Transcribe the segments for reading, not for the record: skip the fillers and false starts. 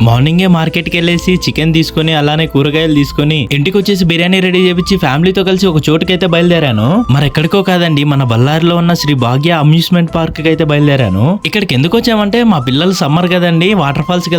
మార్నింగే మార్కెట్ కి వెళ్ళేసి చికెన్ తీసుకుని అలానే కూరగాయలు తీసుకుని ఇంటికి వచ్చేసి బిర్యానీ రెడీ చేపించి ఫ్యామిలీతో కలిసి ఒక చోటుకైతే బయలుదేరాను. మరి ఎక్కడికో కాదండి, మన బళ్ళారిలో ఉన్న శ్రీ భాగ్య అమ్యూజ్మెంట్ పార్క్ కి అయితే బయలుదేరాను. ఇక్కడికి ఎందుకు వచ్చామంటే మా పిల్లలు సమ్మర్ కదండి, వాటర్ ఫాల్స్ కి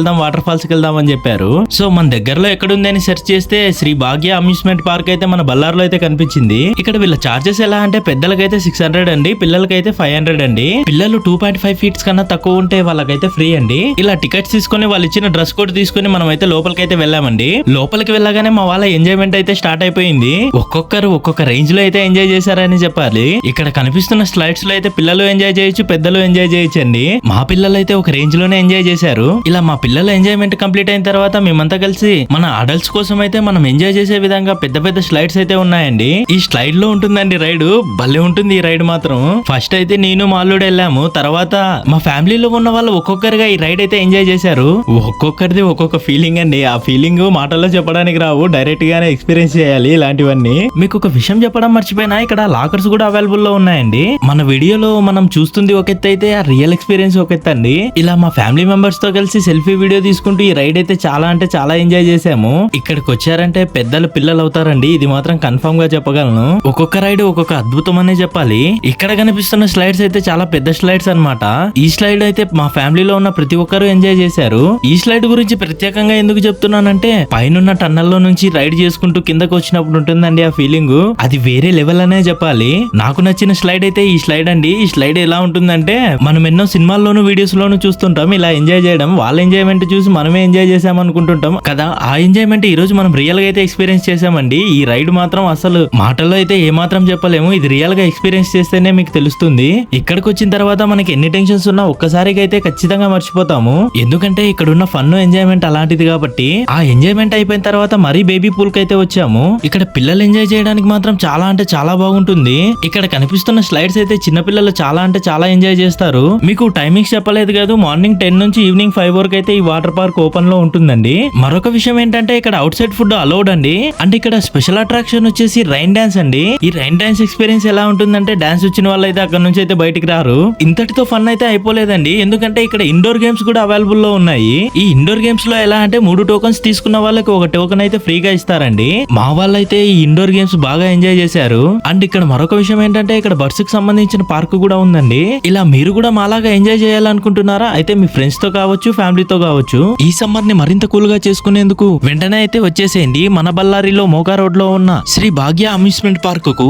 వెళ్దాం అని చెప్పారు. సో మన దగ్గరలో ఎక్కడుంది అని సెర్చ్ చేస్తే శ్రీ భాగ్య అమ్యూజ్మెంట్ పార్క్ అయితే మన బళ్ళారిలో అయితే కనిపించింది. ఇక్కడ వీళ్ళ చార్జెస్ ఎలా అంటే పెద్దలకైతే 600 అండి, పిల్లలకైతే 500 అండి. పిల్లలు 2.5 ఫీట్స్ కన్నా తక్కువ ఉంటే వాళ్ళకైతే ఫ్రీ అండి. ఇలా టికెట్స్ తీసుకుని వాళ్ళు ఇచ్చిన డ్రెస్ కోడ్ తీసుకుని మనం అయితే లోపలికైతే వెళ్ళామండి. లోపలికి వెళ్ళగానే మా వాళ్ళ ఎంజాయ్మెంట్ అయితే స్టార్ట్ అయిపోయింది. ఒక్కొక్కరు ఒక్కొక్క రేంజ్ లో అయితే ఎంజాయ్ చేశారని చెప్పాలి. ఇక్కడ కనిపిస్తున్న స్లైడ్స్ లో అయితే పిల్లలు ఎంజాయ్ చేయొచ్చు, పెద్దలు ఎంజాయ్ చేయొచ్చు అండి. మా పిల్లలు అయితే ఒక రేంజ్ లోనే ఎంజాయ్ చేశారు. ఇలా మా పిల్లల ఎంజాయ్మెంట్ కంప్లీట్ అయిన తర్వాత మేమంతా కలిసి మన అడల్ట్స్ కోసం అయితే మనం ఎంజాయ్ చేసే విధంగా పెద్ద పెద్ద స్లైడ్స్ అయితే ఉన్నాయండి. ఈ స్లైడ్ లో ఉంటుందండి రైడ్, భలే ఉంటుంది ఈ రైడ్ మాత్రం. ఫస్ట్ అయితే నేను మా అల్లుడు వెళ్ళాము, తర్వాత మా ఫ్యామిలీలో ఉన్న వాళ్ళు ఒక్కొక్కరుగా ఈ రైడ్ అయితే ఎంజాయ్ చేశారు. ఒక్కొక్కరిది ఒక్కొక్క ఫీలింగ్ అండి. ఆ ఫీలింగ్ మాటల్లో చెప్పడానికి రావు, డైరెక్ట్ గానే ఎక్స్పీరియన్స్ చేయాలి ఇలాంటివన్నీ. మీకు ఒక విషయం చెప్పడం మర్చిపోయినా, ఇక్కడ లాకర్స్ కూడా అవైలబుల్ లో ఉన్నాయండి. మన వీడియోలో మనం చూస్తుంది ఒక ఎత్తు అయితే ఆ రియల్ ఎక్స్పీరియన్స్ ఒక ఎత్తు అండి. ఇలా మా ఫ్యామిలీ మెంబర్స్ తో కలిసి సెల్ఫీ వీడియో తీసుకుంటూ ఈ రైడ్ అయితే చాలా అంటే చాలా ఎంజాయ్ చేసాము. ఇక్కడికి వచ్చారంటే పెద్దలు పిల్లలు అవుతారండి, ఇది మాత్రం కన్ఫర్మ్ గా చెప్పగలను. ఒక్కొక్క రైడ్ ఒక్కొక్క అద్భుతం అనే చెప్పాలి. ఇక్కడ కనిపిస్తున్న స్లైడ్స్ అయితే చాలా పెద్ద స్లైడ్స్ అన్నమాట. ఈ స్లైడ్ అయితే మా ఫ్యామిలీలో ఉన్న ప్రతి ఒక్కరు ఎంజాయ్ చేశారు. ఈ స్లైడ్ గురించి ప్రత్యేకంగా ఎందుకు చెప్తున్నానంటే, పైనున్న టన్నల్లో నుంచి రైడ్ చేసుకుంటూ కిందకు వచ్చినప్పుడు ఉంటుందండి ఆ ఫీలింగ్, అది వేరే లెవెల్ అనే చెప్పాలి. నాకు నచ్చిన స్లైడ్ అయితే ఈ స్లైడ్ అండి. ఈ స్లైడ్ ఎలా ఉంటుందంటే, మనం ఎన్నో సినిమాల్లోనూ వీడియోస్ లోను చూస్తుంటాం ఇలా ఎంజాయ్ చేయడం. వాళ్ళ ఎంజాయ్మెంట్ చూసి మనమే ఎంజాయ్ చేసాం అనుకుంటుంటాం కదా, ఆ ఎంజాయ్మెంట్ ఈ రోజు మనం రియల్ గా అయితే ఎక్స్పీరియన్స్ చేసామండి. ఈ రైడ్ మాత్రం అసలు మాటల్లో అయితే ఏ మాత్రం చెప్పలేము, ఇది రియల్ గా ఎక్స్పీరియన్స్ చేస్తేనే మీకు తెలుస్తుంది. ఇక్కడికి వచ్చిన తర్వాత మనకి ఎన్ని టెన్షన్స్ ఉన్నా ఒక్కసారిగా అయితే ఖచ్చితంగా మర్చిపోతాము. ఎందుకంటే ఇక్కడ ఉన్న ఫన్ ఎంజాయ్మెంట్ అలాంటిది కాబట్టి. ఆ ఎంజాయ్మెంట్ అయిపోయిన తర్వాత మరీ బేబీ పూల్ కి అయితే వచ్చాము. ఇక్కడ పిల్లలు ఎంజాయ్ చేయడానికి మాత్రం చాలా అంటే చాలా బాగుంటుంది. ఇక్కడ కనిపిస్తున్న స్లైడ్స్ అయితే చిన్న పిల్లలు చాలా అంటే చాలా ఎంజాయ్ చేస్తారు. మీకు టైమింగ్స్ చెప్పలేదు కాదు, మార్నింగ్ 10 నుంచి ఈవినింగ్ 5 వరకు అయితే ఈ వాటర్ పార్క్ ఓపెన్ లో ఉంటుందండి. మరొక విషయం ఏంటంటే ఇక్కడ అవుట్ సైడ్ ఫుడ్ అలౌడ్ అండి. అంటే ఇక్కడ స్పెషల్ అట్రాక్షన్ వచ్చేసి రైన్ డాన్స్ అండి. ఈ రైన్ డాన్స్ ఎక్స్పీరియన్స్ ఎలా ఉంటుందంటే, డాన్స్ వచ్చిన వాళ్ళు అయితే అక్కడ నుంచి అయితే బయటికి రారు. ఇంతటితో ఫన్ అయితే అయిపోలేదండి, ఎందుకంటే ఇక్కడ ఇండోర్ గేమ్స్ కూడా అవైలబుల్ లో ఉన్నాయి. ఈ ఇండోర్ గేమ్స్ లో ఎలా అంటే 3 టోకన్స్ తీసుకున్న వాళ్ళకి ఒక టోకన్ అయితే ఫ్రీగా ఇస్తారండి. మా వాళ్ళైతే ఈ ఇండోర్ గేమ్స్ బాగా ఎంజాయ్ చేశారు. అండ్ ఇక్కడ మరొక విషయం ఏంటంటే, ఇక్కడ బర్డ్స్ కి సంబంధించిన పార్క్ కూడా ఉందండి. ఇలా మీరు కూడా మాలాగా ఎంజాయ్ చేయాలనుకుంటున్నారా అయితే మీ ఫ్రెండ్స్ తో కావచ్చు, ఫ్యామిలీతో కావచ్చు, ఈ సమ్మర్ ని మరింత కూల్ గా చేసుకునేందుకు వెంటనే అయితే వచ్చేసేయండి మన బళ్ళారిలో మోకా రోడ్ లో ఉన్న శ్రీ భాగ్య అమ్యూజ్మెంట్ పార్క్ కు.